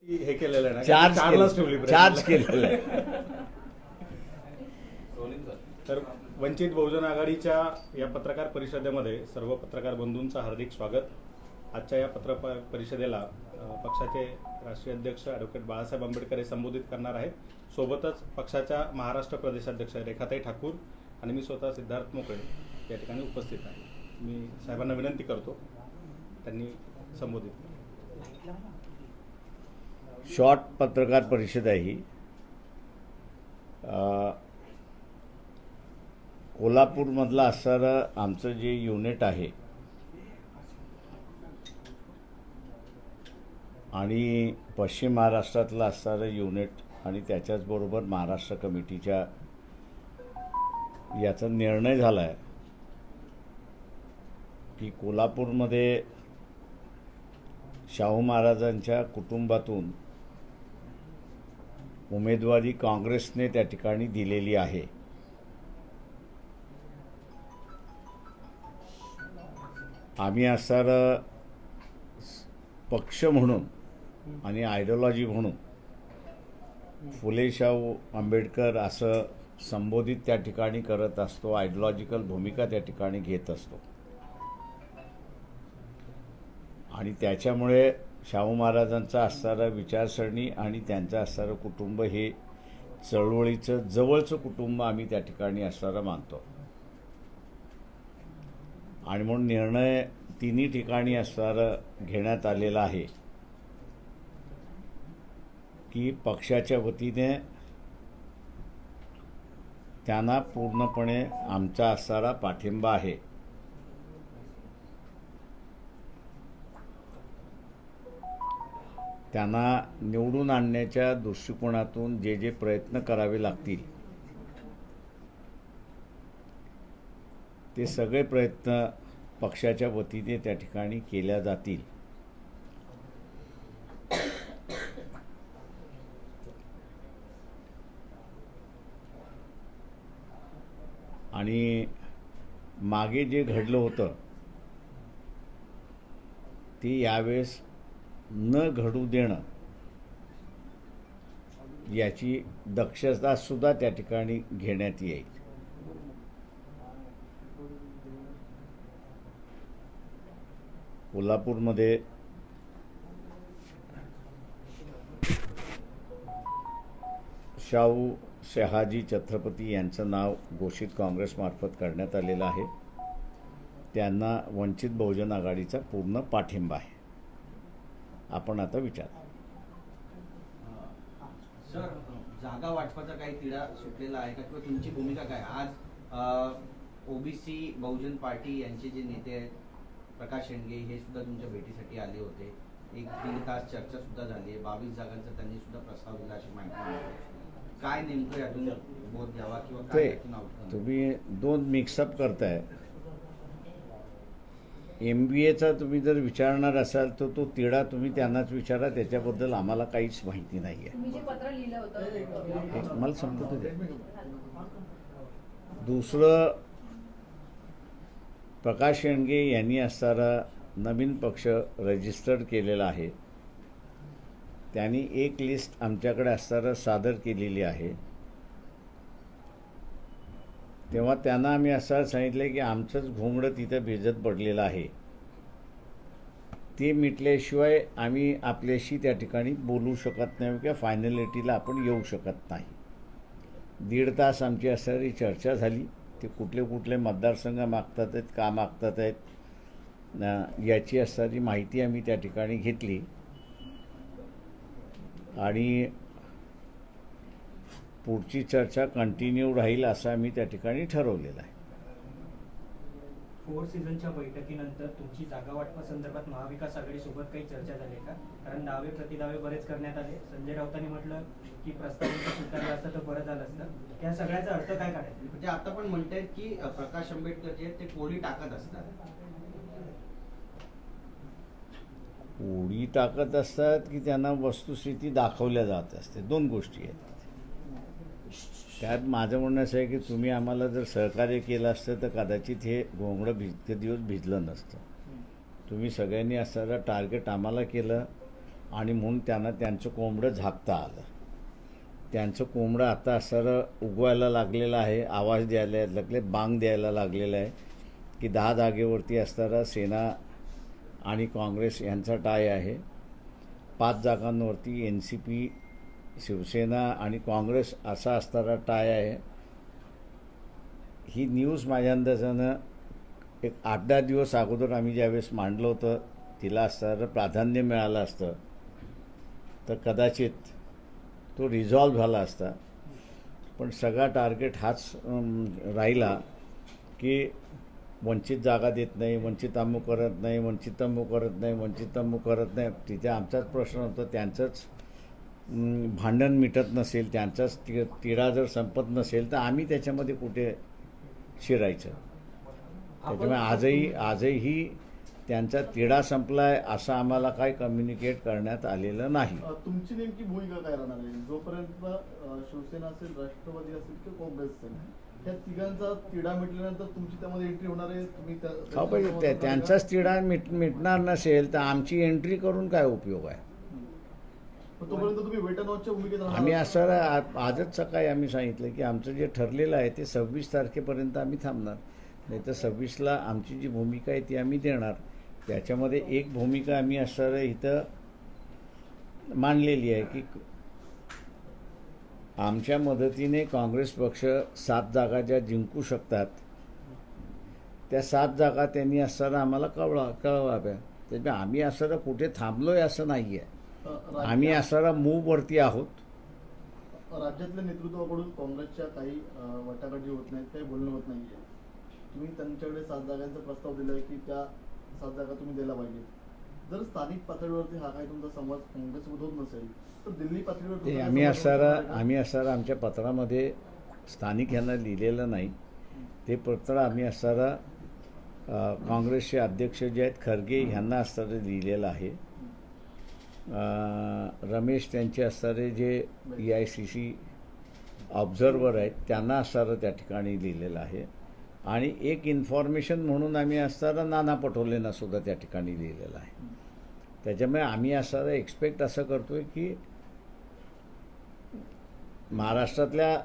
हे केलेलं आहे ना, चार्ज ठेवली केलेलं आहे. तर वंचित बहुजन आघाडीच्या या पत्रकार परिषदेमध्ये सर्व पत्रकार बंधूंचं हार्दिक स्वागत. आजच्या या परिषदेला पक्षाचे राष्ट्रीय अध्यक्ष ॲडव्होकेट बाळासाहेब आंबेडकर हे संबोधित करणार आहेत. सोबतच पक्षाच्या महाराष्ट्र प्रदेशाध्यक्ष रेखाताई ठाकूर आणि मी स्वतः सिद्धार्थ मोकळे या ठिकाणी उपस्थित आहे. मी साहेबांना विनंती करतो त्यांनी संबोधित करा. शॉर्ट पत्रकार परिषद आहे ही. कोल्हापूरमधलं असणारं आमचं जे युनिट आहे आणि पश्चिम महाराष्ट्रातलं असणारं युनिट आणि त्याच्याचबरोबर महाराष्ट्र कमिटीच्या याचा निर्णय झाला आहे की कोल्हापूरमध्ये शाहू महाराजांच्या कुटुंबातून उमेदवारी काँग्रेसने त्या ठिकाणी दिलेली आहे. आम्ही असणारं पक्ष म्हणून आणि आयडिओलॉजी म्हणून फुले शाहू आंबेडकर असं संबोधित त्या ठिकाणी करत असतो. आयडिओलॉजिकल भूमिका त्या ठिकाणी घेत असतो आणि त्याच्यामुळे शाहू महाराजांचा असणारा विचारसरणी आणि त्यांचं असणारं कुटुंब हे चळवळीचं जवळचं कुटुंब आम्ही त्या ठिकाणी असणारं मानतो. आणि म्हणून निर्णय तिन्ही ठिकाणी असणारं घेण्यात आलेला आहे की पक्षाच्या वतीने त्यांना पूर्णपणे आमचा असणारा पाठिंबा आहे. त्यांना निवडून आणण्याच्या दृष्टिकोनातून जे जे प्रयत्न करावे लागतील ते सगळे प्रयत्न पक्षाच्या वतीने त्या ठिकाणी केल्या जातील. आणि मागे जे घडलं होतं ते यावेळेस न घडू देणं याची दक्षता सुद्धा त्या ठिकाणी घेण्यात येईल. कोल्हापूरमध्ये शाहू शहाजी छत्रपती यांचं नाव घोषित काँग्रेसमार्फत करण्यात आलेलं आहे. त्यांना वंचित बहुजन आघाडीचा पूर्ण पाठिंबा आहे. आपण आता विचार. सर, जागा वाटपाचा काही तिढा सुटलेला आहे का किंवा तुमची भूमिका काय? आज ओबीसी बहुजन पार्टी यांचे जे नेते आहेत प्रकाश शेंडगे हे सुद्धा तुमच्या भेटीसाठी आले होते. 1-1.5 तास चर्चा सुद्धा झाली आहे. 22 जागांचा त्यांनी सुद्धा प्रस्ताव दिला अशी माहिती मिळाली. काय नेमकं यातून बोध घ्यावा किंवा काय यातून आउटकम? तुम्ही दोन मिक्सअप करताय. MBAचा तुम्ही जर विचारणार असाल तर तो तिढा तुम्ही त्यांनाच विचारा. त्याच्याबद्दल आम्हाला काहीच माहिती नाही आहे. मला समजत दे. दुसरं, प्रकाश शेंडगे यांनी असणारा नवीन पक्ष रजिस्टर्ड केलेला आहे. त्यांनी एक लिस्ट आमच्याकडे असणारं सादर केलेली आहे. तेव्हा त्यांना आम्ही असं सांगितलं की आमचंच घोंगडं तिथं भिजत पडलेलं आहे. ते मिटल्याशिवाय आम्ही आपल्याशी त्या ठिकाणी बोलू शकत नाही किंवा फायनॅलिटीला आपण येऊ शकत नाही. 1.5 तास आमची असणारी चर्चा झाली. ते कुठले कुठले मतदारसंघ मागतात आहेत, का मागतात आहेत याची असणारी माहिती आम्ही त्या ठिकाणी घेतली आणि पुढची चर्चा कंटिन्यू राहील असं आम्ही त्या ठिकाणी ठरवलेलं आहे. 4 सीझनच्या बैठकीनंतर तुमची जागा वाटपासंदर्भात महाविकास आघाडीसोबत काही चर्चा झाली का? कारण दावे प्रतिदावे बरेच करण्यात आले. संजय राऊतांनी म्हटलं की प्रस्ताव स्वीकारला असतं तर बरं झालं असतं. त्या सगळ्याचा अर्थ काय काढायचा? म्हणजे आता पण म्हणतायत की प्रकाश आंबेडकर जे आहेत ते कोळी टाकत असतात. कोळी टाकत असतात की त्यांना वस्तुस्थिती दाखवल्या जात असते. दोन गोष्टी आहेत. त्यात माझं म्हणणं असं आहे की तुम्ही आम्हाला जर सहकार्य केलं असतं तर कदाचित हे घोंगडं इतके दिवस भिजलं नसतं. तुम्ही सगळ्यांनी असणारं टार्गेट आम्हाला केलं आणि म्हणून त्यांना त्यांचं कोंबडं झाकता आलं. त्यांचं कोंबडं आता असं उगवायला लागलेलं आहे, आवाज द्यायला लागले, बांग द्यायला लागलेलं आहे की 10 जागेवरती असणारा सेना आणि काँग्रेस यांचा टाय आहे. 5 जागांवरती NCP, शिवसेना आणि काँग्रेस असा असणारा टाय आहे. ही न्यूज माझ्या अंदाजानं एक 8-10 दिवस अगोदर आम्ही ज्यावेळेस मांडलं होतं, तिला असणारं प्राधान्य मिळालं असतं तर कदाचित तो रिझॉल्व झाला असता. पण सगळा टार्गेट हाच राहिला की वंचित जागा देत नाही, वंचित अमुक करत नाही, वंचित अमुक करत नाही, वंचित अमुक करत नाही. तिथे आमचाच प्रश्न होता, त्यांचंच भांडण मिटत नसेल, त्यांचाच तिढा जर संपत नसेल तर आम्ही त्याच्यामध्ये कुठे शिरायचं. त्याच्यामुळे आजही त्यांचा तिढा संपलाय असं आम्हाला काही कम्युनिकेट करण्यात आलेलं नाही. तुमची नेमकी भूमिका काय राहणार आहे जोपर्यंत शिवसेना असेल, राष्ट्रवादी असेल किंवा काँग्रेस असेल, त्या तिघांचा तिढा मिटल्यानंतर तुमची त्यामध्ये एंट्री होणार आहे? तुम्ही हो, पण त्यांचाच तिढा मिटणार नसेल तर आमची एंट्री करून काय उपयोग आहे? तोपर्यंत तुम्ही वेट अँड वॉचच्या भूमिकेत राहणार? आम्ही असं आजच सकाळी आम्ही सांगितलं की आमचं जे ठरलेलं आहे ते 26 तारखेपर्यंत आम्ही थांबणार. नाही तर 26ला आमची जी भूमिका आहे ती आम्ही देणार. त्याच्यामध्ये एक भूमिका आम्ही असं इथं मांडलेली आहे की आमच्या मदतीने काँग्रेस पक्ष 7 जागा ज्या जिंकू शकतात त्या 7 जागा त्यांनी असताना आम्हाला कळवाव्या. त्यामुळे आम्ही असं कुठे थांबलोय असं नाही आहे. आम्ही असणारा मूववरती आहोत. राज्यातल्या नेतृत्वाकडून काँग्रेसच्या काही वाटाघाटी होत नाहीत, काही बोलणं होत नाहीये. तुम्ही त्यांच्याकडे 7 जागांचा प्रस्ताव दिलाय की त्या 7 जागा तुम्ही द्यायला पाहिजे. जर स्थानिक पातळीवरती हा काही तुमचा संवाद काँग्रेससोबत होत नसेल तर दिल्ली पातळीवर आम्ही असणारा आमच्या पत्रामध्ये स्थानिक यांना लिहिलेलं नाही. ते पत्र आम्ही असणारा काँग्रेसचे अध्यक्ष जे आहेत खरगे ह्यांना असणारं लिहिलेलं आहे. रमेश त्यांचे असणारे जे EICC ऑब्झर्वर आहेत त्यांना असणारं त्या ठिकाणी लिहिलेलं आहे. आणि एक इन्फॉर्मेशन म्हणून आम्ही असणारा नाना पटोलेंना सुद्धा त्या ठिकाणी लिहिलेलं आहे. त्याच्यामुळे आम्ही असणारं एक्सपेक्ट असं करतोय की महाराष्ट्रातल्या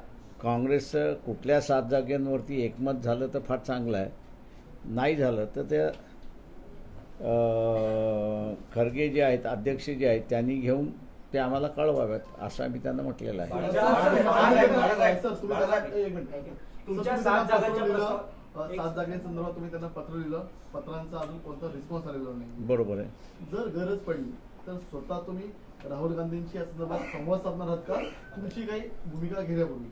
काँग्रेसचं कुठल्या 7 जागांवरती एकमत झालं तर फार चांगलं आहे. नाही झालं तर त्या खरगे जे आहेत अध्यक्ष जे आहेत त्यांनी घेऊन ते आम्हाला कळवाव्यात असं आम्ही त्यांना म्हटलेलं आहे. तुमच्या 7 जागांसंदर्भात तुम्ही त्यांना पत्र लिहिलं, पत्रांचा अजून कोणता रिस्पॉन्स आलेला नाही. बरोबर आहे. जर गरज पडली तर स्वतः तुम्ही राहुल गांधींची या संदर्भात संवाद साधणार आहात का? तुमची काही भूमिका घेण्यापूर्वी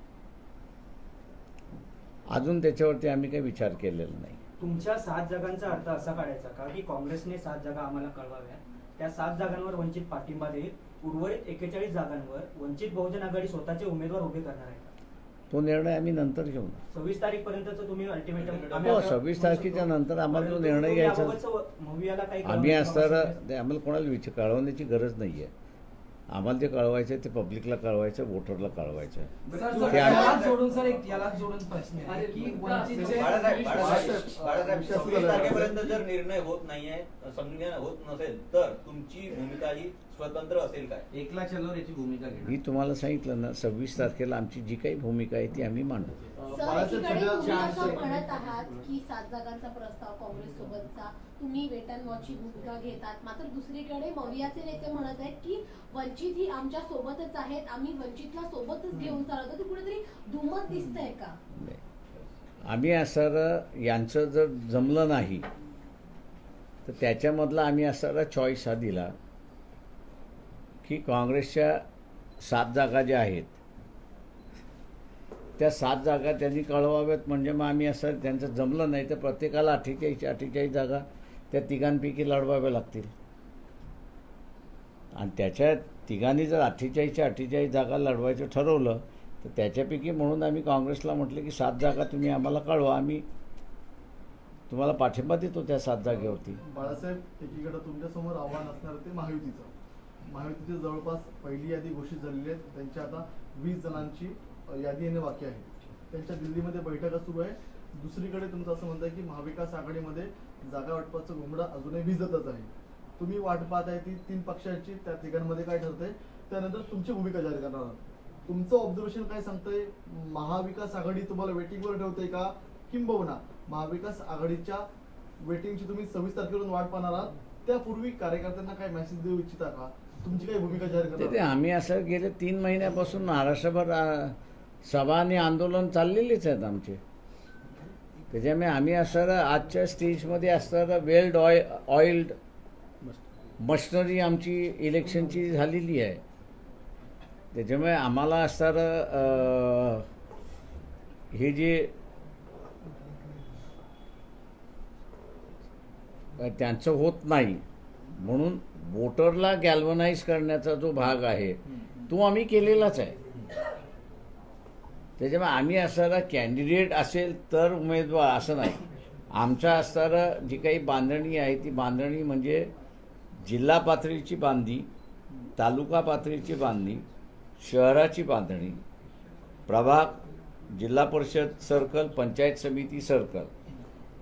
अजून त्याच्यावरती आम्ही काही विचार केलेला नाही. तुमच्या 7 जागांचा अर्थ असा काढायचा का की काँग्रेसने 7 जागा आम्हाला कळवाव्या, त्या 7 जागांवर वंचित पाठिंबा देईल, उर्वरित 41 जागांवर वंचित बहुजन आघाडी स्वतःचे उमेदवार उभे करणार आहे का? तो निर्णय आम्ही नंतर घेऊ. 26 तारीखपर्यंतचं तुम्ही अल्टिमेटम 26 तारखेच्या नंतर आम्हाला जो निर्णय घ्यायचा आम्ही असणारा आम्हाला कोणाला कळवण्याची गरज नाही आहे. आम्हाला जे कळवायचं आहे ते पब्लिकला कळवायचं, वोटरला कळवायचं. जोडून सर एक याला जोडून प्रश्न आहे की वंचितचे तारखेपर्यंत जर निर्णय होत नाहीये, समन्वय होत नसेल तर तुमची भूमिका ही स्वतंत्र असेल काय? एकला चलो याची भूमिका घेणार. मी तुम्हाला सांगितलं ना 26 तारखेला आमची जी काही भूमिका आहे ती आम्ही मांडू. सर, एकीकडे तुम्ही असं म्हणत आहात की 7 जागांचा प्रस्ताव काँग्रेस सोबतचा तुम्ही वेट अँड वॉचची भूमिका घेतात, मात्र दुसरीकडे मवियाचे नेते म्हणत आहेत की वंचित ही आमच्या सोबतच आहेत, आम्ही वंचितला सोबतच घेऊन चालतो. ते कुठेतरी दुमत दिसतंय का? आम्ही असं यांचं जर जमलं नाही तर त्याच्यामधला आम्ही असा चॉईस हा दिला की काँग्रेसच्या 7 जागा ज्या आहेत त्या 7 जागा त्यांनी कळवाव्यात. म्हणजे मग आम्ही असं त्यांचं जमलं नाही तर प्रत्येकाला 48 जागा त्या तिघांपैकी लढवाव्या लागतील. आणि त्याच्या तिघांनी जर 48 जागा लढवायचं ठरवलं तर त्याच्यापैकी म्हणून आम्ही काँग्रेसला म्हटलं की 7 जागा तुम्ही आम्हाला कळवा, आम्ही तुम्हाला पाठिंबा देतो त्या 7 जागेवरती. बाळासाहेब, एकीकडे तुमच्यासमोर आव्हान असणार ते महायुतीचं. महायुतीची जवळपास पहिली यादी घोषित झालेली आहे. त्यांच्या आता 20 जणांची यादी येणे बाकी आहे. त्यांच्या दिल्लीमध्ये बैठका सुरू आहे. दुसरीकडे तुमचं असं म्हणतं की महाविकास आघाडीमध्ये जागा वाटपाचं घोंगडा अजूनही भिजतच आहे. तुम्ही वाट पाहताय ती 3 पक्षांची, त्या तिघांमध्ये काय ठरतंय त्यानंतर तुमची भूमिका जाहीर करणार आहात. तुमचं ऑब्झर्वेशन काय सांगतंय? महाविकास आघाडी तुम्हाला वेटिंगवर ठेवते का, किंबहुना महाविकास आघाडीच्या वेटिंगची तुम्ही 26 तारखेवरून वाट पाहणार आहात? त्यापूर्वी कार्यकर्त्यांना काय मेसेज देऊ इच्छिता का? तुमची काही भूमिका जाहीर ते करणार? आम्ही असं गेले 3 महिन्यापासून महाराष्ट्रभर सभा आणि आंदोलन चाललेलेच आहेत आमचे. त्याच्यामुळे आम्ही असं आजच्या स्टेजमध्ये असताना वेल्ड ऑइल्ड मशिनरी आमची इलेक्शनची झालेली आहे. त्याच्यामुळे आम्हाला असणारं हे जे त्यांचं होत नाही म्हणून वोटरला गॅल्वनाइज करण्याचा जो भाग आहे तो आम्ही केलेलाच आहे. त्याच्यामुळे आम्ही असणारा कॅन्डिडेट असेल तर उमेदवार असं नाही. आमच्या असणारं जी काही बांधणी आहे ती बांधणी म्हणजे जिल्हा पातळीची बांधणी, तालुका पातळीची बांधणी, शहराची बांधणी, प्रभाग, जिल्हा परिषद सर्कल, पंचायत समिती सर्कल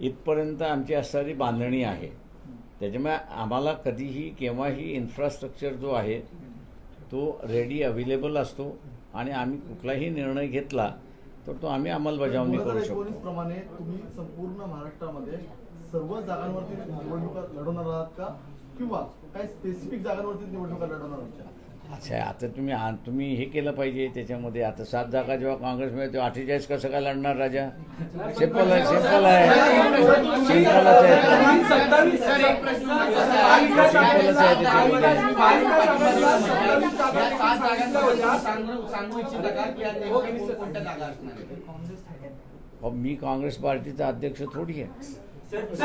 इथपर्यंत आमची असणारी बांधणी आहे. त्याच्यामुळे आम्हाला कधीही केव्हाही इन्फ्रास्ट्रक्चर जो आहे तो रेडी अवेलेबल असतो आणि आम्ही कुठलाही निर्णय घेतला तर तो आम्ही अंमलबजावणी करू 2019 शकतो. प्रमाणे तुम्ही संपूर्ण महाराष्ट्रामध्ये सर्व जागांवरती निवडणुका लढवणार आहात का, किंवा काही स्पेसिफिक जागांवरती निवडणुका लढवणार आहात? अच्छा, आता तुम्ही हे केलं पाहिजे. त्याच्यामध्ये आता 7 जागा जेव्हा काँग्रेस मिळते 48 कसं काय लढणार राजा? सिंपल आहे, सिंपल आहे, सिंपलच आहे. सांगू इच्छिता का की या निवडणुकीत कोणत्या जागा असणार आहेत? मी काँग्रेस पार्टीचा अध्यक्ष थोडी आहे. 27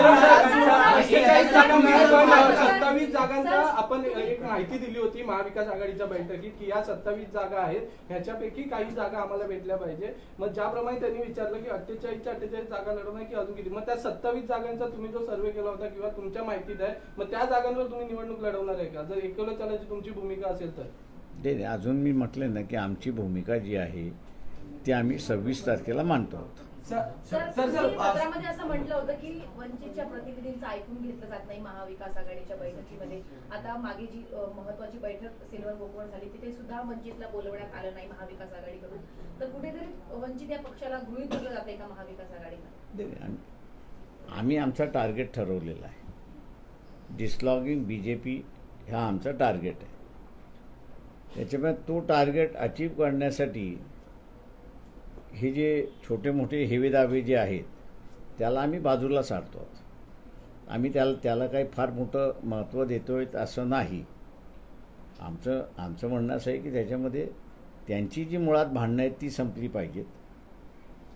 जागांचा आपण एक माहिती दिली होती महाविकास आघाडीच्या बैठकीत की या 27 जागा आहेत, ह्याच्यापैकी काही जागा आम्हाला भेटल्या पाहिजे. मग ज्याप्रमाणे त्यांनी विचारलं की 48च्या 48 जागा लढवणार की अजून किती, मग त्या 27 जागांचा तुम्ही जो सर्वे केला होता किंवा तुमच्या माहितीत आहे, मग त्या जागांवर तुम्ही निवडणूक लढवणार आहे का? जर एकवलं चालायची तुमची भूमिका असेल तर? नाही, अजून मी म्हटले ना की आमची भूमिका जी आहे ती आम्ही 26 तारखेला मांडतो. पत्रामध्ये असं म्हटलं होतं की वंचितच्या प्रतिनिधींचं ऐकून घेतलं जात नाही महाविकास आघाडीच्या बैठकीमध्ये. आता मागे जी महत्वाची बैठक सिल्वर गोकुळ झाली तिथे सुद्धा वंचितला बोलवण्यात आलं नाही महाविकास आघाडीकडून. तर कुठेतरी वंचित या पक्षाला गृहीत धरलं जाते का महाविकास आघाडीला? आम्ही आमचा टार्गेट ठरवलेला आहे. डिसलॉगिंग बीजेपी हा आमचा टार्गेट आहे. त्याच्यामुळे तो टार्गेट अचीव करण्यासाठी हे जे छोटे मोठे हेवेदावे जे आहेत त्याला आम्ही बाजूला सारतो. आम्ही त्याला काही फार मोठं महत्त्व देतोय असं नाही. आमचं म्हणणं असं आहे की त्याच्यामध्ये त्यांची जी मुळात भांडणं आहेत ती संपली पाहिजेत.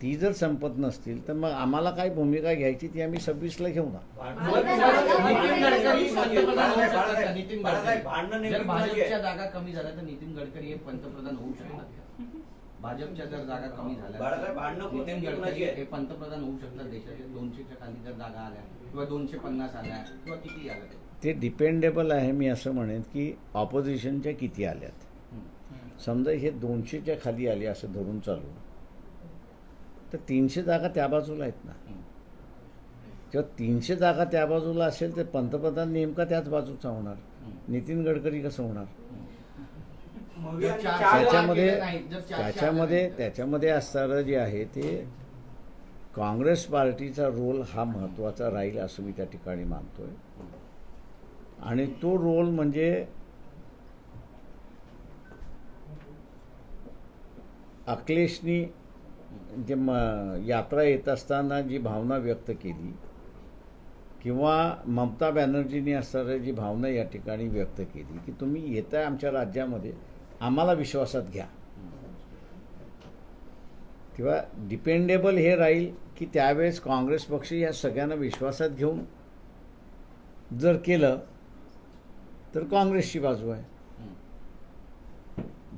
ती जर संपत नसतील तर मग आम्हाला काय भूमिका घ्यायची ती आम्ही 26ला घेऊ ना. जर भाजपच्या जागा कमी झाल्या तर नितीन गडकरी हे पंतप्रधान होऊ शकतात. भाजपच्या जर जागा कमी झाल्या नितीन गडकरी हे पंतप्रधान होऊ शकतात. देशाच्या 200च्या खाली जर जागा आल्या किंवा 250 आल्या किंवा किती आल्या ते डिपेंडेबल आहे. मी असं म्हणेन की ऑपोजिशनच्या किती आल्यात. समजा हे 200च्या खाली आले असं धरून चालू तर 300 जागा त्या बाजूला आहेत ना. जेव्हा 300 जागा त्या बाजूला असेल तर पंतप्रधान नेमका त्याच बाजूचा होणार. नितीन गडकरी कसं होणार? त्याच्यामध्ये असणारं जे आहे ते काँग्रेस पार्टीचा रोल हा महत्त्वाचा राहील असं मी त्या ठिकाणी मानतोय. आणि तो रोल म्हणजे अखिलेशनी जे यात्रा येत असताना जी भावना व्यक्त केली किंवा ममता बॅनर्जींनी असणारी जी भावना या ठिकाणी व्यक्त केली की तुम्ही येताय आमच्या राज्यामध्ये आम्हाला विश्वासात घ्या, किंवा डिपेंडेबल हे राहील की त्यावेळेस काँग्रेस पक्ष या सगळ्यांना विश्वासात घेऊन जर केलं तर काँग्रेसची बाजू आहे.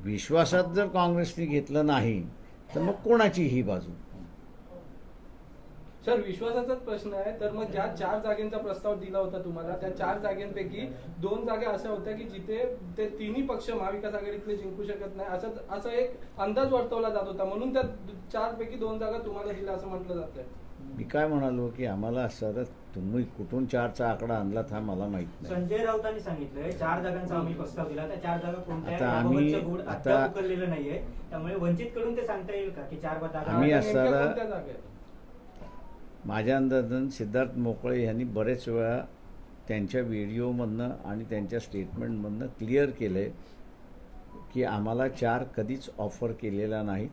विश्वासात जर काँग्रेसने घेतलं नाही तर मग कोणाची ही बाजू? सर, विश्वासाचाच प्रश्न आहे. तर मग ज्या 4 जागेंचा प्रस्ताव दिला होता तुम्हाला त्या 4 जागेंपैकी 2 जागा अशा होत्या की जिथे ते तिन्ही पक्ष महाविकास आघाडीतले जिंकू शकत नाही असं एक अंदाज वर्तवला जात होता. म्हणून त्या 4 पैकी 2 जागा तुम्हाला दिल्या असं म्हटलं जातंय. मी काय म्हणालो की आम्हाला असं तुम्ही कुठून 4चा आकडा आणला हा मला माहित नाही. संजय राऊतांनी सांगितलंय 4 जागांचा आम्ही प्रस्ताव दिला, त्या 4 जागा कोणत्या आता आम्ही- याबाबतचं गुढ अद्याप उकललेलं नाहीये. त्यामुळे वंचित कडून ते सांगता येईल का की 4 जागा आम्ही नेमक्या असताना- कोणत्या जागा आहेत? माझ्या अंदाजानं सिद्धार्थ मोकळे यांनी बरेच वेळा त्यांच्या व्हिडिओमधनं आणि त्यांच्या स्टेटमेंटमधनं क्लिअर केलं आहे की आम्हाला 4 कधीच ऑफर केलेल्या नाहीत,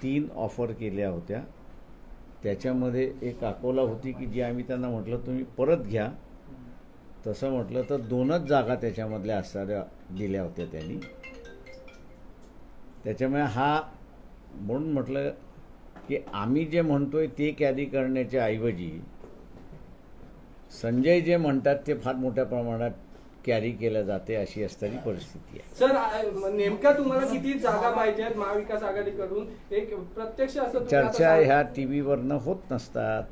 3 ऑफर केल्या होत्या. त्याच्यामध्ये एक अकोला होती की जी आम्ही त्यांना म्हटलं तुम्ही परत घ्या, तसं म्हटलं तर 2च जागा त्याच्यामधल्या असणाऱ्या दिल्या होत्या त्यांनी. त्याच्यामुळे म्हणून म्हटलं की आम्ही जे म्हणतोय ते कॅरी करण्याच्या ऐवजी संजय जे म्हणतात ते फार मोठ्या प्रमाणात कॅरी केलं जाते, अशी असणारी परिस्थिती आहे. सर नेमक्या तुम्हाला किती जागा पाहिजे आहेत महाविकास आघाडीकडून? एक प्रत्यक्ष असं तुम्ही आता चर्चा सांग- ह्या टीव्हीवरनं होत नसतात.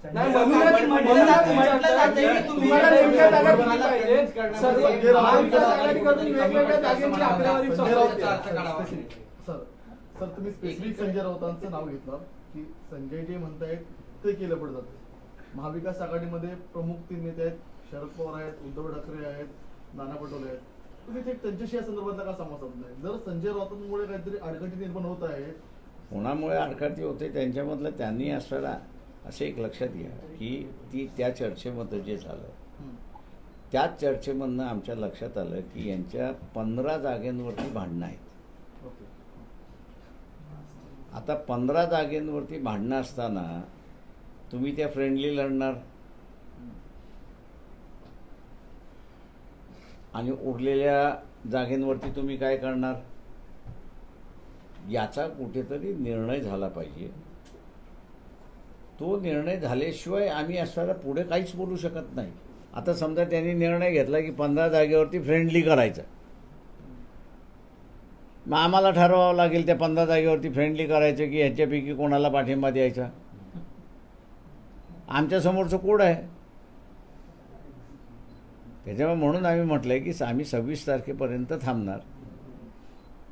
नाही, म्हणूनच म्हटलं जातंय की तुम्ही- तुम्हाला नेमक्या जागा किती तुम्हाला पाहिजे? convince करण्यामध्ये सर्व संजय राऊत- महाविकास आघाडीकडून वेगवेगळ्या जागेची आकडेवारी संजय समोर राऊत- येते. सर तुम्ही स्पेसिफिक संजय राऊतांचं नाव घेतलं की संजय जे म्हणतायत ते केलं पडत जातं. महाविकास आघाडीमध्ये प्रमुख 3 नेते आहेत, शरद पवार आहेत, उद्धव ठाकरे आहेत, नाना पटोले आहेत. तुम्ही ते त्यांच्याशी या संदर्भातला का संवाद साधत नाही? जर संजय राऊतांमुळे काहीतरी अडचणी निर्माण होत आहेत, कोणामुळे आडकाठी होते त्यांच्यामधलं त्यांनी असं एक लक्षात घ्या की त्या चर्चेमध्ये जे झालं त्याच चर्चेमधनं आमच्या लक्षात आलं की यांच्या 15 जागेंवरती भांडणं आहेत. ओके, आता 15 जागेंवरती भांडणं असताना तुम्ही त्या फ्रेंडली लढणार आणि उरलेल्या जागेंवरती तुम्ही काय करणार, याचा कुठेतरी निर्णय झाला पाहिजे. तो निर्णय झाल्याशिवाय आम्ही असताना पुढे काहीच बोलू शकत नाही. आता समजा त्यांनी निर्णय घेतला की 15 जागेवरती फ्रेंडली करायचं, मग आम्हाला ठरवावं लागेल त्या 15 जागेवरती फ्रेंडली करायचं की ह्याच्यापैकी कोणाला पाठिंबा द्यायचा. आमच्यासमोरचं कोड आहे. त्याच्यामुळे म्हणून आम्ही म्हटलं आहे की आम्ही 26 तारखेपर्यंत थांबणार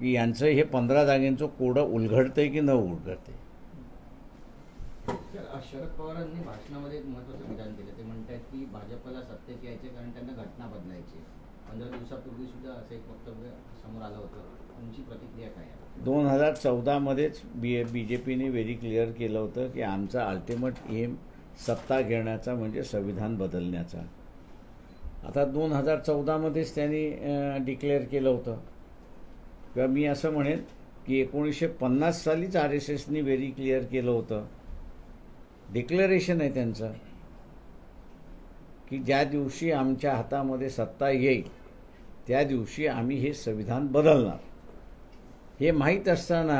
की यांचं हे 15 जागेंचं कोडं उलगडतंय की न उलगडतंय. शरद पवारांनी भाषणामध्ये एक महत्त्वाचं विधान केलं. ते म्हणतात की भाजपला सत्तेत यायचे कारण त्यांना घटना बदलायची. 15 दिवसापूर्वी सुद्धा असं एक वक्तव्य समोर आलं होतं. तुमची प्रतिक्रिया काय आहे? 2014मध्येच BJPने व्हेरी क्लिअर केलं होतं की आमचा अल्टिमेट एम सत्ता घेण्याचा म्हणजे संविधान बदलण्याचा. आता 2014मध्येच त्यांनी डिक्लेअर केलं होतं. किंवा मी असं म्हणेन की 1950 सालीच RSSनी व्हेरी क्लिअर केलं होतं. डिक्लेरेशन आहे त्यांचं की ज्या दिवशी आमच्या हातामध्ये सत्ता येईल त्या दिवशी आम्ही हे संविधान बदलणार. हे माहीत असताना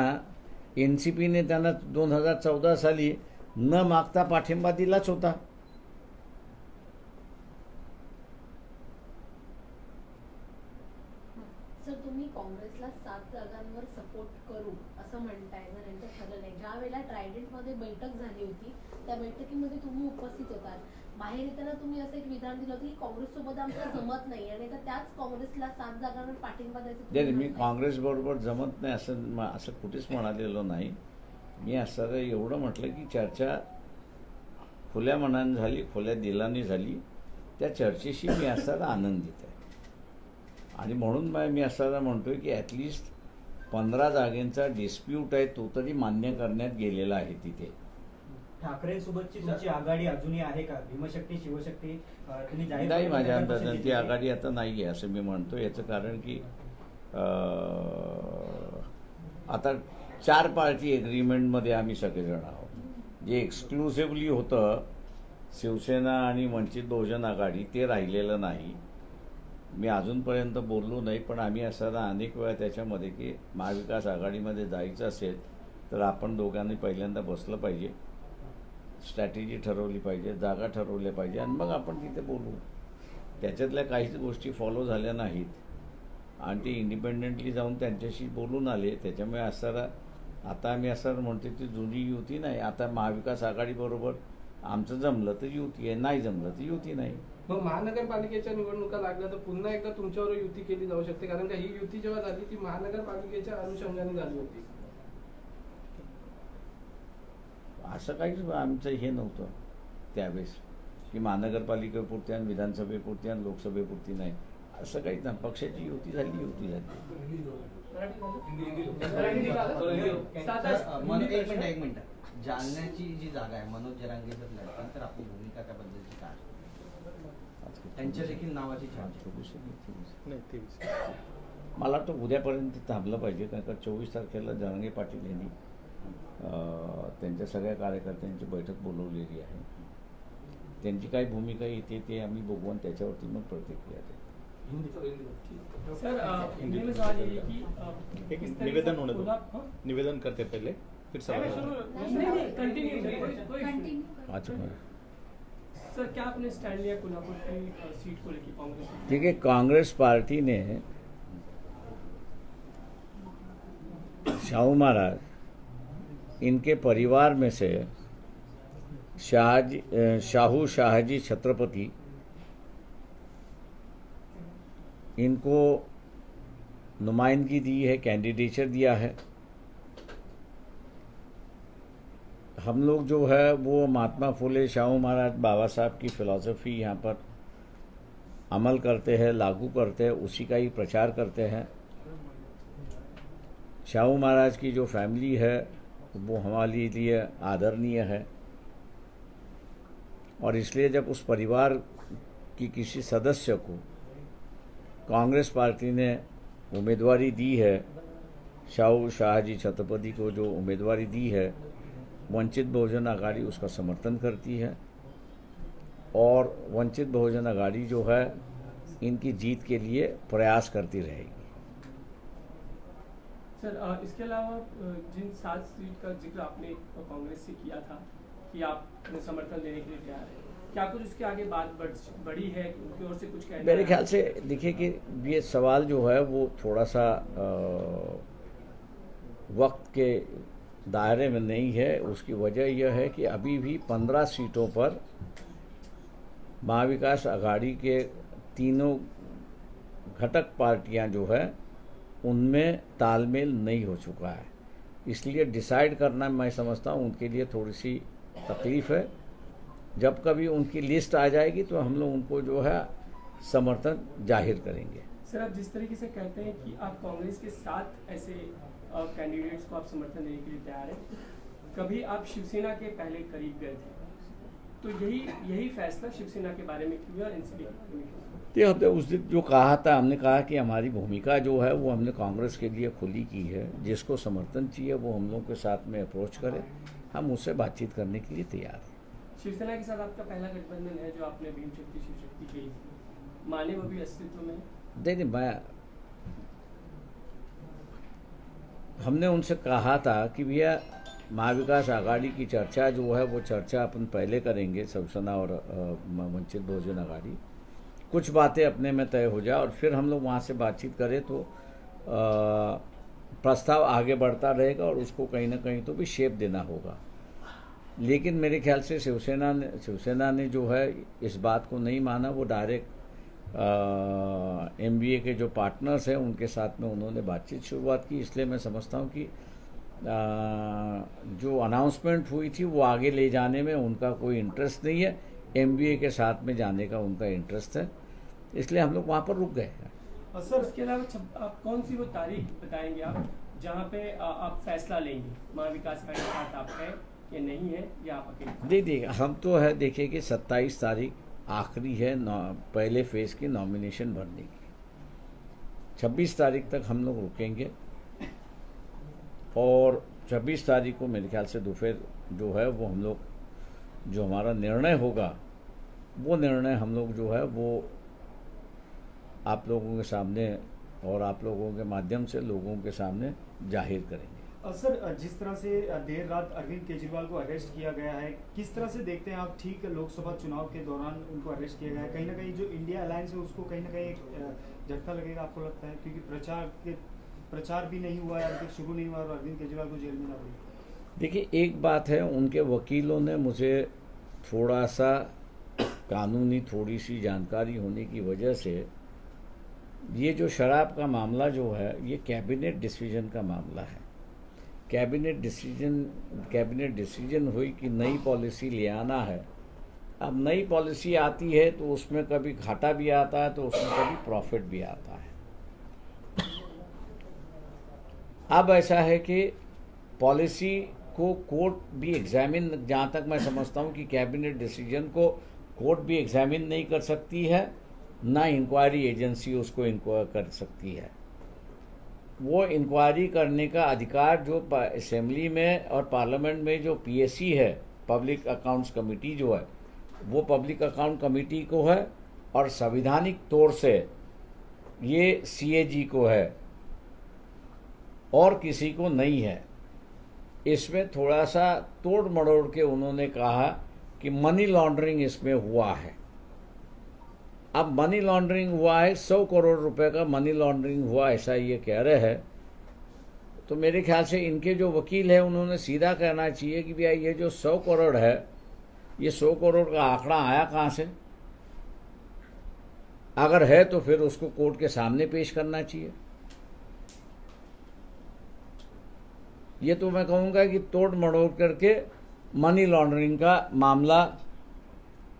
NCPने त्यांना 2014 साली न मागता पाठिंबा दिलाच होता. सर तुम्ही काँग्रेसला 7 जागांवर सपोर्ट करू असं म्हणताय, जर यांचं ठरलं नाही. ज्या वेळेला ट्रायडेंटमध्ये बैठक झाली होती त्या बैठकीमध्ये तुम्ही उपस्थित होतात. बाहेर येताना तुम्ही असं एक विधान दिलं होतं की काँग्रेससोबत आमचं जमत नाही आणि त्याच काँग्रेसला 7 जागांवर पाठिंबा द्यायचं तुम्ही मी म्हणताय. काँग्रेसबरोबर जमत नाही असं कुठेच म्हणालेलो नाही. मी असं एवढं म्हटलं की चर्चा खुल्या मनाने झाली, खुल्या दिलाने झाली. त्या चर्चेशी मी असताना आनंदित आहे. आणि म्हणून मी असताना म्हणतोय की ॲटलिस्ट 15 जागेंचा डिस्प्यूट आहे तो तरी मान्य करण्यात गेलेला आहे तिथे. ठाकरेंसोबतची तुमची आघाडी अजूनही आहे का? भीमशक्ती शिवशक्ती तुम्ही जाहीर नाही, केली माझ्या त्याच्यापासून अंदाजाने ती घेतली. आघाडी आता नाही आहे असं मी म्हणतो. याचं कारण की आता 4 पार्टी एग्रीमेंटमध्ये आम्ही सगळेजण आहोत. जे एक्सक्लुसिव्हली होतं शिवसेना आणि वंचित बहुजन आघाडी ते राहिलेलं नाही. मी अजूनपर्यंत बोललो नाही, पण आम्ही असताना अनेक वेळा त्याच्यामध्ये की महाविकास आघाडीमध्ये जायचं असेल तर आपण दोघांनी पहिल्यांदा बसलं पाहिजे, स्ट्रॅटेजी ठरवली पाहिजे, जागा ठरवल्या पाहिजे आणि मग आपण तिथे बोलू. त्याच्यातल्या काहीच गोष्टी फॉलो झाल्या नाहीत आणि ते इंडिपेंडेंटली जाऊन त्यांच्याशी बोलून आले. त्याच्यामुळे असताना आता आम्ही असताना म्हणतो ती जुनी युती नाही. आता महाविकास आघाडीबरोबर आमचं जमलं तर युती आहे, नाही जमलं तर युती नाही. मग महानगरपालिकेच्या निवडणुका लागल्या तर पुन्हा एकदा तुमच्यावर युती केली जाऊ शकते, कारण का ही युती जेव्हा झाली ती महानगरपालिकेच्या अनुषंगाने झाली होती. असं काहीच आमचं हे नव्हतं. त्यावेळेस की महानगरपालिकेपुरती आणि विधानसभेपुरती आणि लोकसभेपुरती नाही, असं काहीच नाही. पक्षाची युती झाली. एक मिनिट जालन्याची जी जागा आहे मनोज जरांगे जर लढतील तर आपली भूमिका त्याबद्दलची काय त्यांच्या देखील नावाची चर्चा. मला वाटतं उद्यापर्यंत थांबलं पाहिजे, कारण का 24 तारखेला जरांगे पाटील यांनी त्यांच्या सगळ्या कार्यकर्त्यांची बैठक बोलवलेली आहे. त्यांची काय भूमिका येते ते आम्ही बघू आणि त्याच्यावरती मग प्रतिक्रिया देऊ. सर हिंदी में सवाल ये कि एक निवेदन होने दो, निवेदन करते पहले फिर सवाल. अच्छा, सर क्या आपने स्टैंड लिया कोल्हापुर की सीट को लेकर कांग्रेस? देखिए, कांग्रेस पार्टी ने शाहू महाराज, इनके परिवार में से शाहजी छत्रपति, इनको नुमाइंदगी दी है, कैंडिडेचर दिया है. हम लोग जो है वो महात्मा फुले शाहू महाराज बाबा साहब की फिलॉसफी यहाँ पर अमल करते हैं, लागू करते हैं, उसी का ही प्रचार करते हैं. शाहू महाराज की जो फैमिली है वो हमारे लिए आदरणीय है, और इसलिए जब उस परिवार की किसी सदस्य को कांग्रेस पार्टी ने उम्मीदवारी दी है, शाहजी छत्रपति को जो उम्मीदवारी दी है, वंचित बहुजन आघाड़ी उसका समर्थन करती है, और वंचित बहुजन आघाड़ी जो है इनकी जीत के लिए प्रयास करती रहेगी. सर इसके अलावा जिन 7 सीट का जिक्र आपने कांग्रेस से किया था कि आप समर्थन देने के लिए तैयार हैं, क्या कुछ उसके आगे बात बढ़ी है, उनकी ओर से कुछ कहना? मेरे ख्याल से देखिए कि ये सवाल जो है वो थोड़ा सा वक्त के दायरे में नहीं है. उसकी वजह यह है कि अभी भी 15 सीटों पर महाविकास आघाड़ी के तीनों घटक पार्टियां जो है उनमें तालमेल नहीं हो चुका है. इसलिए डिसाइड करना मैं समझता हूँ उनके लिए थोड़ी सी तकलीफ है. जब कभी उनकी लिस्ट आ जाएगी तो हम लोग उनको जो है समर्थन जाहिर करेंगे. सर आप जिस तरीके से कहते हैं कि आप कांग्रेस के 7 ऐसे कैंडिडेट्स को आप समर्थन देने के लिए तैयार हैं, कभी आप शिवसेना के पहले करीब गए थे, तो यही फैसला शिवसेना के बारे में क्यों और एनसीपी? हमने उस दिन जो कहा था, हमने कहा कि हमारी भूमिका जो है वो हमने कांग्रेस के लिए खुली की है. जिसको समर्थन चाहिए वो हम लोग के साथ में अप्रोच करे, हम उससे बातचीत करने के लिए तैयार हैं. शिवसेना के साथ आपका पहला गठबंधन है जो आपने भीम शक्ति शिव शक्ति कही, माने वो भी अस्तित्व में? नहीं, हमने उनसे कहा था कि भैया महाविकास आघाड़ी की चर्चा जो है वो चर्चा अपन पहले करेंगे, शिवसेना और वंचित बहुजन आघाड़ी, कुछ बातें अपने में तय हो जाए और फिर हम लोग वहाँ से बातचीत करें तो प्रस्ताव आगे बढ़ता रहेगा और उसको कहीं ना कहीं तो भी शेप देना होगा. लेकिन मेरे ख्याल से शिवसेना ने जो है इस बात को नहीं माना. वो डायरेक्ट MBA के जो पार्टनर्स हैं उनके साथ में उन्होंने बातचीत शुरुआत की. इसलिए मैं समझता हूँ कि जो अनाउंसमेंट हुई थी वो आगे ले जाने में उनका कोई इंटरेस्ट नहीं है. MBA के साथ में जाने का उनका इंटरेस्ट है, इसलिए हम लोग वहाँ पर रुक गए हैं. और सर इसके अलावा आप कौन सी वो तारीख बताएंगे आप जहाँ पे आप फैसला लेंगे महाविकास आघाड़ी के साथ आप हैं या नहीं है, या आप अकेले? देखिए हम तो है, देखिए कि 27 तारीख आखिरी है पहले फेज की नॉमिनेशन भरने की. 26 तारीख तक हम लोग रुकेंगे और 26 तारीख को मेरे ख्याल से दोपहर जो है वो हम लोग जो हमारा निर्णय होगा वो निर्णय हम लोग जो है वो आप लोगों के सामने और आप लोगों के माध्यम से लोगों के सामने जाहिर करेंगे. सर जिस तरह से देर रात अरविंद केजरीवाल को अरेस्ट किया गया है, किस तरह से देखते हैं आप? ठीक लोकसभा चुनाव के दौरान उनको अरेस्ट किया गया है, कहीं ना कहीं जो इंडिया अलायंस है उसको कहीं ना कहीं एक झटका लगेगा आपको लगता है? क्योंकि प्रचार भी नहीं हुआ है, अभी तक शुरू नहीं हुआ और अरविंद केजरीवाल को जेल में ना हुई. देखिए एक बात है, उनके वकीलों ने मुझे थोड़ा सा कानूनी थोड़ी सी जानकारी होने की वजह से ये जो शराब का मामला जो है ये कैबिनेट डिसीजन का मामला है. कैबिनेट डिसीजन हुई कि नई पॉलिसी ले आना है अब नई पॉलिसी आती है तो उसमें कभी घाटा भी आता है तो उसमें कभी प्रॉफिट भी आता है। अब ऐसा है कि पॉलिसी को कोर्ट भी एग्जामिन, जहाँ तक मैं समझता हूँ कि कैबिनेट डिसीजन को कोर्ट भी एग्जामिन नहीं कर सकती है, ना इंक्वायरी एजेंसी उसको इंक्वायर कर सकती है। वो इंक्वायरी करने का अधिकार जो असेंबली में और पार्लियामेंट में जो पीएसी है, पब्लिक अकाउंट्स कमेटी जो है, वो पब्लिक अकाउंट कमेटी को है और संवैधानिक तौर से ये सीएजी को है और किसी को नहीं है। इसमें थोड़ा सा तोड़ मड़ोड़ के उन्होंने कहा कि मनी लॉन्ड्रिंग इसमें हुआ है। अब मनी लॉन्ड्रिंग हुआ है, 100 करोड़ रुपए का मनी लॉन्ड्रिंग हुआ, ऐसा ये कह रहे हैं। तो मेरे ख्याल से इनके जो वकील है उन्होंने सीधा कहना चाहिए कि भैया ये जो 100 करोड़ है, ये 100 करोड़ का आंकड़ा आया कहाँ से? अगर है तो फिर उसको कोर्ट के सामने पेश करना चाहिए। ये तो मैं कहूँगा कि तोड़ मड़ोड़ करके मनी लॉन्ड्रिंग का मामला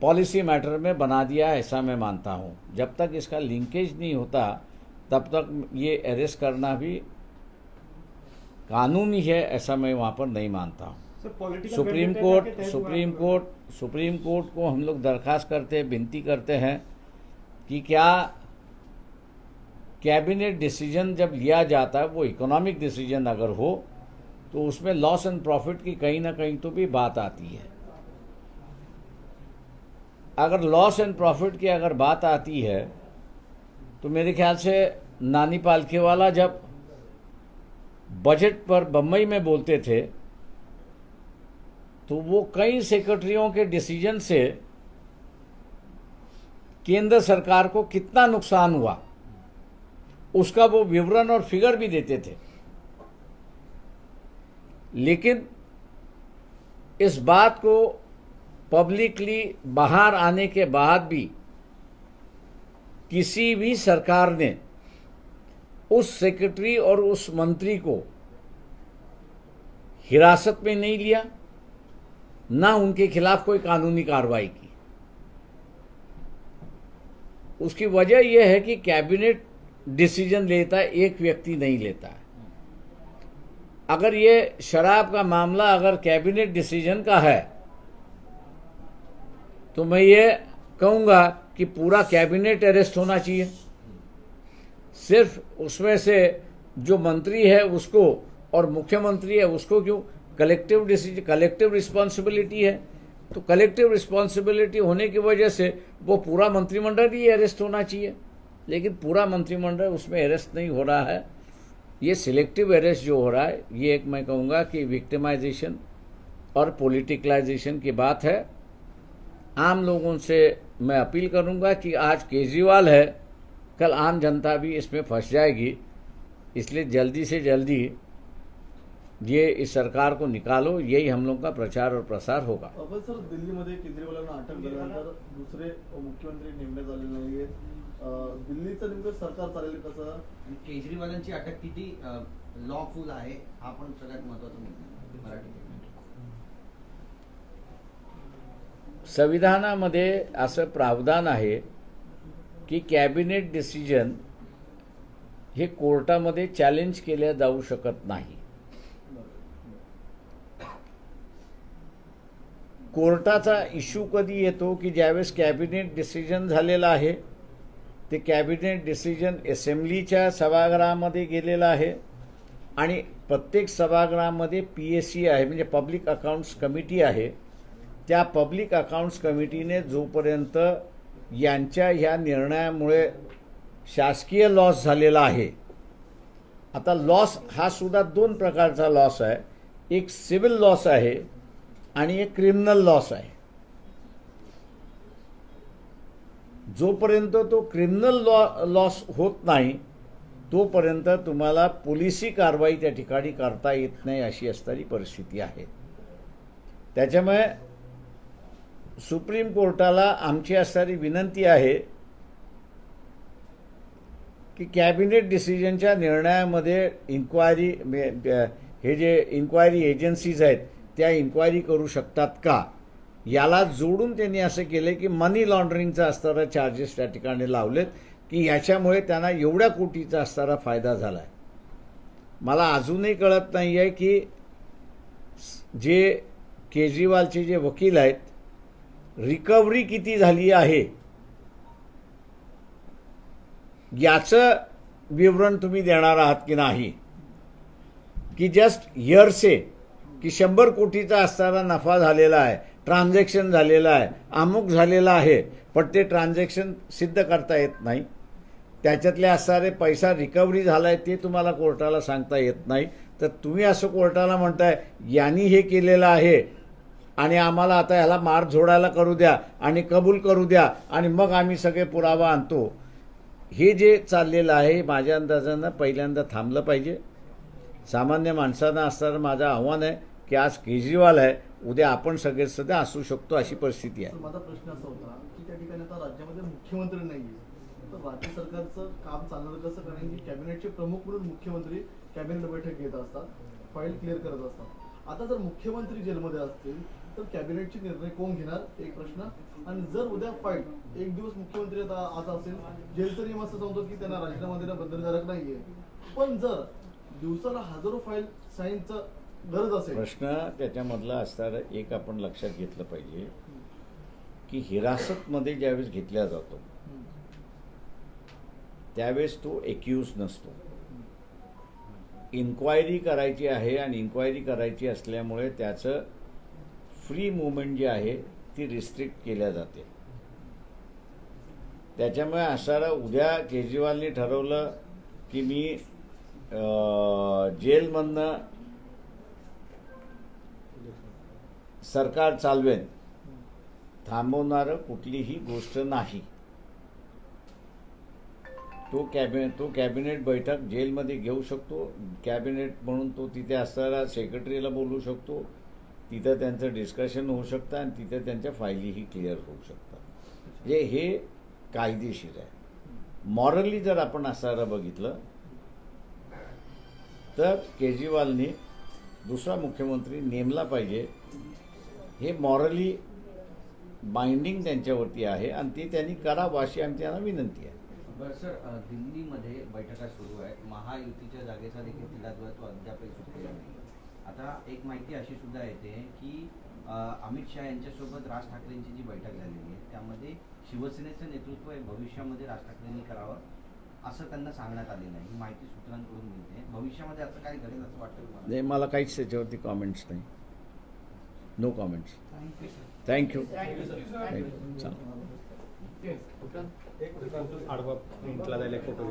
पॉलिसी मैटर में बना दिया, ऐसा मैं मानता हूँ। जब तक इसका लिंकेज नहीं होता तब तक ये अरेस्ट करना भी कानूनी है, ऐसा मैं वहाँ पर नहीं मानता हूँ। सुप्रीम कोर्ट को हम लोग दरख्वास्त करते हैं, विनती करते हैं कि क्या कैबिनेट डिसीजन जब लिया जाता है, वो इकोनॉमिक डिसीजन अगर हो तो उसमें लॉस एंड प्रॉफिट की कहीं ना कहीं तो भी बात आती है। अगर लॉस एंड प्रॉफिट की अगर बात आती है तो मेरे ख्याल से नानी पालखेवाला जब बजट पर बम्बई में बोलते थे तो वो कई सेक्रेटरियों के डिसीजन से केंद्र सरकार को कितना नुकसान हुआ उसका वो विवरण और फिगर भी देते थे। लेकिन इस बात को पब्लिकली बाहर आने के बाद भी किसी भी सरकार ने उस सेक्रेटरी और उस मंत्री को हिरासत में नहीं लिया, ना उनके खिलाफ कोई कानूनी कार्रवाई की। उसकी वजह यह है कि कैबिनेट डिसीजन लेता है, एक व्यक्ति नहीं लेता है। अगर ये शराब का मामला अगर कैबिनेट डिसीजन का है तो मैं ये कहूँगा कि पूरा कैबिनेट अरेस्ट होना चाहिए। सिर्फ उसमें से जो मंत्री है उसको और मुख्यमंत्री है उसको क्यों? कलेक्टिव डिसीजन, कलेक्टिव रिस्पॉन्सिबिलिटी है। तो कलेक्टिव रिस्पॉन्सिबिलिटी होने की वजह से वो पूरा मंत्रिमंडल ही अरेस्ट होना चाहिए, लेकिन पूरा मंत्रिमंडल उसमें अरेस्ट नहीं हो रहा है। ये सिलेक्टिव अरेस्ट जो हो रहा है, ये एक मैं कहूँगा कि विक्टिमाइजेशन और पॉलिटिकलाइजेशन की बात है। आम लोगों से मैं अपील करूँगा कि आज केजरीवाल है, कल आम जनता भी इसमें फंस जाएगी, इसलिए जल्दी से जल्दी ये इस सरकार को निकालो, यही हम लोग का प्रचार और प्रसार होगा। पण सर, दिल्लीमध्ये केजरीवालांना अटक झाल्यानंतर दुसरे मुख्यमंत्री नेमण्यात आलेले नाहीये, दिल्लीचं नेमकं सरकार चालेल कसं? केजरीवालांची अटक किती लॉफुल आहे हा पण सगळ्यात महत्त्वाचा मुद्दा मराठी. संविधानामध्ये असं प्रावधान आहे की कॅबिनेट डिसिजन हे कोर्टामध्ये चॅलेंज केले जाऊ शकत नाही. कोर्टाचा इश्यू कधी येतो की ज्यावेळेस कॅबिनेट डिसिजन झालेला आहे, ते कॅबिनेट डिसिजन असेंब्लीच्या सभागृहामध्ये गेलेलं आहे आणि प्रत्येक सभागृहामध्ये पीएसी आहे, म्हणजे पब्लिक अकाउंट्स कमिटी आहे. त्या पब्लिक अकाउंट्स कमिटीने जोपर्यंत यांच्या ह्या निर्णयामुळे शासकीय लॉस झालेला आहे, आता लॉस हा सुद्धा दोन प्रकारचा लॉस आहे, एक सिव्हिल लॉस आहे आणि एक क्रिमिनल लॉस आहे. जोपर्यंत तो क्रिमिनल लॉस होत नाही तोपर्यंत तुम्हाला पोलिसी कारवाई त्या ठिकाणी करता येत नाही, अशी असणारी परिस्थिती आहे. त्याच्यामुळे सुप्रीम कोर्टाला आमची असणारी विनंती आहे की कॅबिनेट डिसिजनच्या निर्णयामध्ये इन्क्वायरी, हे जे इन्क्वायरी एजन्सीज आहेत त्या इन्क्वायरी करू शकतात का, याला जोडून त्यांनी असं केलं की मनी लॉन्ड्रिंगचा असणारा चार्जेस त्या ठिकाणी लावलेत की ह्याच्यामुळे त्यांना एवढ्या कोटीचा असणारा फायदा झाला आहे. मला अजूनही कळत नाही आहे की जे केजरीवालचे जे वकील आहेत रिकव्हरी किती झाली आहे याचं विवरण तुम्ही देणार आहात की नाही, की जस्ट हिअरसे की 100 कोटीचा असणारा नफा झालेला आहे, ट्रान्झॅक्शन झालेलं आहे, अमुक झालेला आहे, पण ते ट्रान्झॅक्शन सिद्ध करता येत नाही. त्याच्यातले असणारे पैसा रिकव्हरी झाला आहे ते तुम्हाला कोर्टाला सांगता येत नाही. तर तुम्ही असं कोर्टाला म्हणताय यांनी हे केलेलं आहे आणि आम्हाला आता ह्याला मार झोडायला करू द्या आणि कबूल करू द्या आणि मग आम्ही सगळे पुरावा आणतो. हे जे चाललेलं आहे माझ्या अंदाजानं पहिल्यांदा थांबलं पाहिजे. सामान्य माणसांना असणारं माझं आव्हान आहे की आज केजरीवाल आहे, उद्या आपण सगळे सध्या असू शकतो अशी परिस्थिती आहे. तर माझा प्रश्न असा होता की त्या ठिकाणी आता राज्यामध्ये मुख्यमंत्री नाही आहे, तर राज्य सरकारचं काम चालणार कसं? कारण की कॅबिनेटचे प्रमुख म्हणून मुख्यमंत्री कॅबिनेट बैठक घेत असतात, फाईल क्लिअर करत असतात. आता जर मुख्यमंत्री जेलमध्ये असतील तर कॅबिनेटचे निर्णय कोण घेणार, एक प्रश्न. आणि जर उद्या फाईल एक दिवस मुख्यमंत्री आता असेल, जेलचा नियम असं सांगतो की त्यांना राजीनामा देणं बंधनकारक नाहीये, पण जर दिवसाला हजारो फाईल साईनचं गरज असेल. प्रश्न त्याच्यामधला असणारं एक आपण लक्षात घेतलं पाहिजे की हिरासतमध्ये ज्यावेळेस घेतला जातो त्यावेळेस तो एक्यूज नसतो. इन्क्वायरी करायची आहे आणि इन्क्वायरी करायची असल्यामुळे त्याचं फ्री मुवमेंट जी आहे ती रिस्ट्रिक्ट केल्या जाते. त्याच्यामुळे असणारा उद्या केजरीवालनी ठरवलं की मी जेलमधनं सरकार चालवेन, थांबवणारं कुठलीही गोष्ट नाही. तो कॅबिनेट बैठक जेलमध्ये घेऊ शकतो. कॅबिनेट म्हणून तो तिथे असणारा सेक्रेटरीला बोलू शकतो, तिथं त्यांचं डिस्कशन होऊ शकतं आणि तिथं त्यांच्या फायलीही क्लिअर होऊ शकतात. हे कायदेशीर आहे. मॉरली जर आपण असणारं बघितलं तर केजरीवालने दुसरा मुख्यमंत्री नेमला पाहिजे. हे मॉरली बाइंडिंग त्यांच्यावरती आहे आणि ते त्यांनी करावं अशी आमची त्यांना विनंती आहे. बरं सर, दिल्लीमध्ये बैठका सुरू आहेत. महायुतीच्या जागेचा देखील तिढा जो आहे तो अद्यापही सुटलेला नाही. आता एक माहिती अशी सुद्धा येते की अमित शहा यांच्यासोबत राज ठाकरेंची जी बैठक झालेली आहे त्यामध्ये शिवसेनेचं नेतृत्व हे भविष्यामध्ये राज ठाकरेंनी करावं असं त्यांना सांगण्यात आलेलं आहे. ही माहिती सूत्रांकडून मिळते. भविष्यामध्ये असं काही घडेल असं वाटतं तुम्हाला? नाही, मला काहीच त्याच्यावरती कॉमेंट्स नाही. No comments. थँक्यू. आडवा प्रिंटला जायला फोटो